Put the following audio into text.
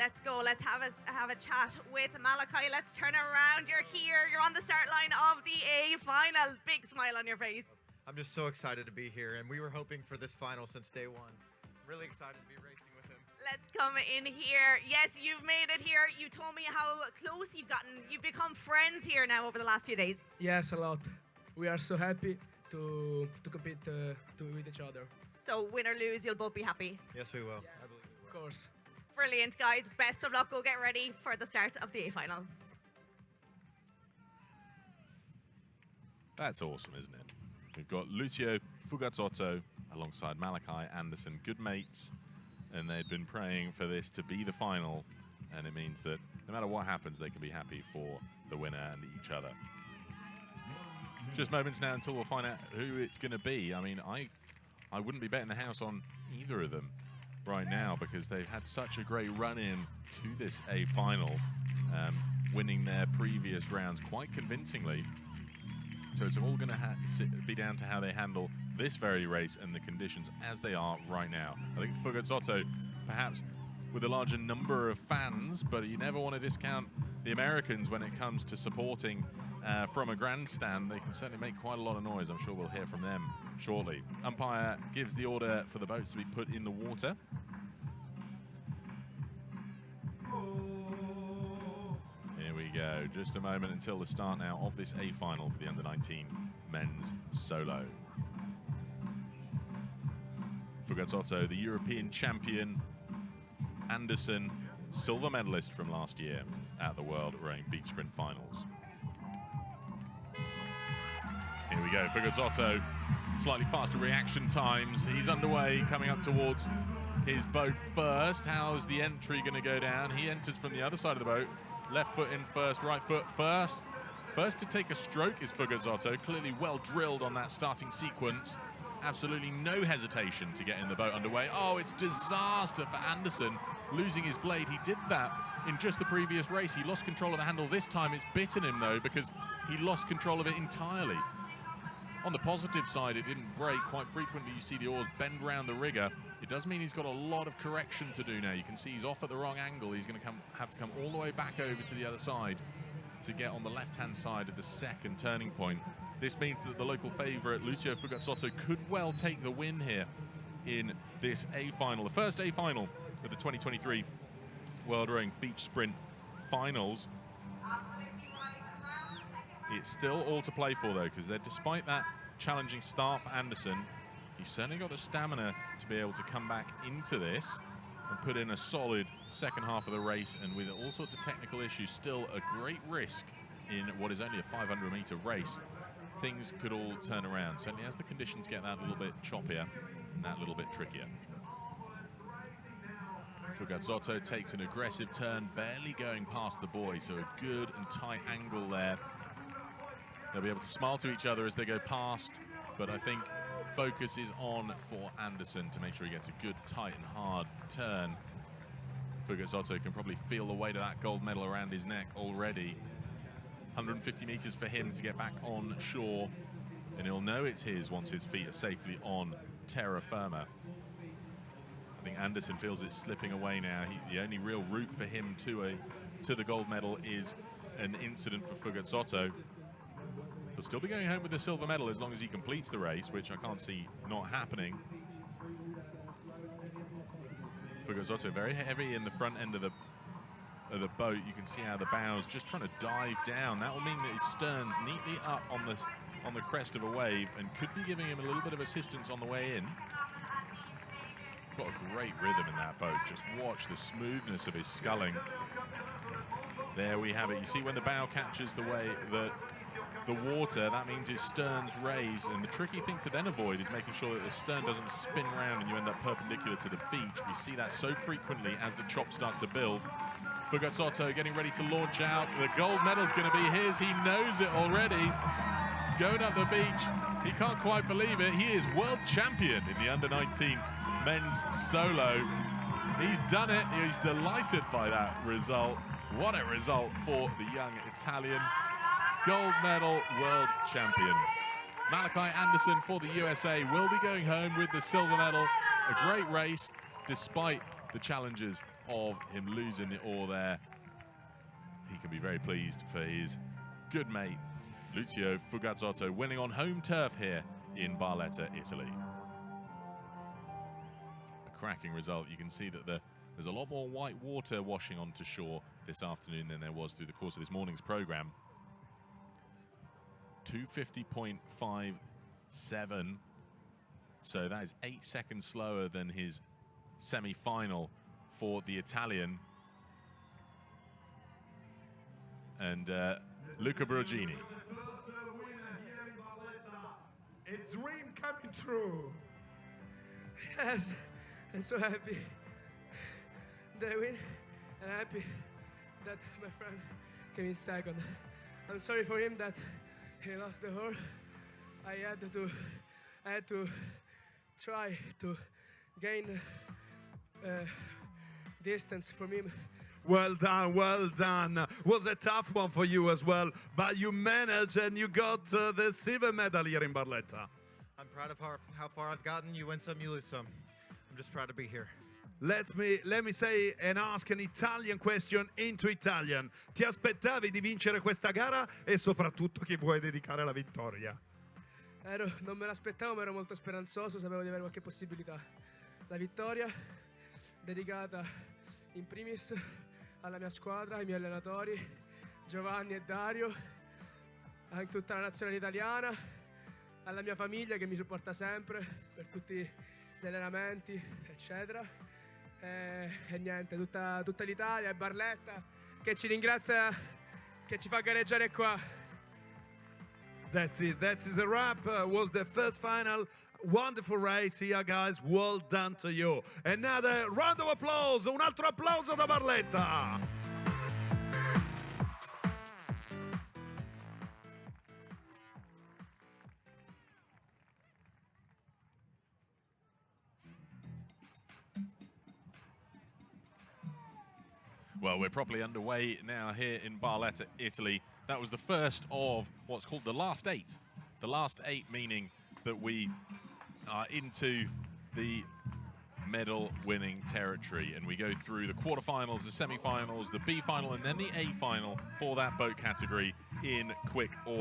let's go. Let's have a chat with Malachi. Let's turn around. You're here. You're on the start line of the A final. Big smile on your face. I'm just so excited to be here, and we were hoping for this final since day one. Really excited to be racing with him. Let's come in here. Yes, you've made it here. You told me how close you've gotten. You've become friends here now over the last few days. Yes, a lot. We are so happy to compete with each other. So win or lose, you'll both be happy. Yes, we will. I believe we will. Of course. Brilliant, guys. Best of luck. Go get ready for the start of the A final. That's awesome, isn't it? We've got Lucio, Fugazzotto, alongside Malachi, Anderson, good mates, and they'd been praying for this to be the final, and it means that no matter what happens, they can be happy for the winner and each other. Just moments now until we'll find out who it's going to be. I mean, I wouldn't be betting the house on either of them right now because they've had such a great run-in to this A final, winning their previous rounds quite convincingly. So it's all going to be down to how they handle this very race and the conditions as they are right now. I think Fugazzotto, perhaps with a larger number of fans, but you never want to discount the Americans when it comes to supporting from a grandstand. They can certainly make quite a lot of noise. I'm sure we'll hear from them shortly. Umpire gives the order for the boats to be put in the water. Here we go. Just a moment until the start now of this A final for the under-19 men's solo. Fugazzotto, the European champion. Anderson, silver medalist from last year at the World Rowing Beach Sprint Finals. Here we go, Fugazzotto, slightly faster reaction times. He's underway, coming up towards his boat first. How's the entry going to go down? He enters from the other side of the boat. Left foot in first, right foot first. First to take a stroke is Fugazzotto, clearly well drilled on that starting sequence. Absolutely no hesitation to get in the boat underway. Oh, it's disaster for Anderson, losing his blade. He did that in just the previous race. He lost control of the handle this time. It's bitten him, though, because he lost control of it entirely. On the positive side, it didn't break. Quite frequently, you see the oars bend round the rigger. It does mean he's got a lot of correction to do now. You can see he's off at the wrong angle. He's going to have to come all the way back over to the other side to get on the left-hand side of the second turning point. This means that the local favourite, Lucio Fugazzotto, could well take the win here in this A final, the first A final of the 2023 World Rowing Beach Sprint Finals. It's still all to play for, though, because despite that challenging start for Anderson, he's certainly got the stamina to be able to come back into this and put in a solid second half of the race, and with all sorts of technical issues, still a great risk in what is only a 500-meter race. Things could all turn around, certainly as the conditions get that little bit choppier and that little bit trickier. Fugazzotto takes an aggressive turn, barely going past the buoy, so a good and tight angle there. They'll be able to smile to each other as they go past, but I think focus is on for Anderson to make sure he gets a good, tight and hard turn. Fugazzotto can probably feel the weight of that gold medal around his neck already. 150 meters for him to get back on shore, and he'll know it's his once his feet are safely on terra firma. I think Anderson feels it's slipping away now. The only real route for him to the gold medal is an incident for Fugazzotto. He'll still be going home with the silver medal as long as he completes the race, which I can't see not happening. Fugazzotto very heavy in the front end of the boat. You can see how the bows just trying to dive down. That will mean that his stern's neatly up on the crest of a wave and could be giving him a little bit of assistance on the way in. Got a great rhythm in that boat. Just watch the smoothness of his sculling. There we have it. You see when the bow catches the water, that means his stern's raised, and the tricky thing to then avoid is making sure that the stern doesn't spin around and you end up perpendicular to the beach. We see that so frequently as the chop starts to build. Fugazzotto getting ready to launch out. The gold medal's going to be his. He knows it already. Going up the beach. He can't quite believe it. He is world champion in the under-19 men's solo. He's done it. He's delighted by that result. What a result for the young Italian. Gold medal world champion. Malachi Anderson for the USA will be going home with the silver medal. A great race despite the challenges of him losing the ore there. He can be very pleased for his good mate, Lucio Fugazzotto, winning on home turf here in Barletta, Italy. A cracking result. You can see that there's a lot more white water washing onto shore this afternoon than there was through the course of this morning's program. 250.57. So that is 8 seconds slower than his semi-final for the Italian. And Luca Brogini. A dream coming true. Yes, I'm so happy that I win, and happy that my friend came in second. I'm sorry for him that he lost the horse. I had to try to gain distance from him. Well done, well done. Was a tough one for you as well, but you managed and you got the silver medal here in Barletta. I'm proud of how far I've gotten. You win some, you lose some. I'm just proud to be here. Let me say and ask an Italian question into Italian. Ti aspettavi di vincere questa gara e soprattutto chi vuoi dedicare la vittoria? Non me l'aspettavo, ma ero molto speranzoso, sapevo di avere qualche possibilità. La vittoria dedicata in primis alla mia squadra, ai miei allenatori, Giovanni e Dario, a tutta la nazionale italiana, alla mia famiglia che mi supporta sempre per tutti gli allenamenti, eccetera. E niente, tutta l'Italia e Barletta che ci ringrazia, che ci fa gareggiare qua. That's it. That is a wrap. Was the first final. Wonderful race here, guys. Well done to you. Another round of applause. Un altro applauso da Barletta. Well, we're properly underway now here in Barletta, Italy. That was the first of what's called the last 8. The last 8 meaning that we are into the medal-winning territory, and we go through the quarterfinals, the semi-finals, the B final, and then the A final for that boat category in quick order.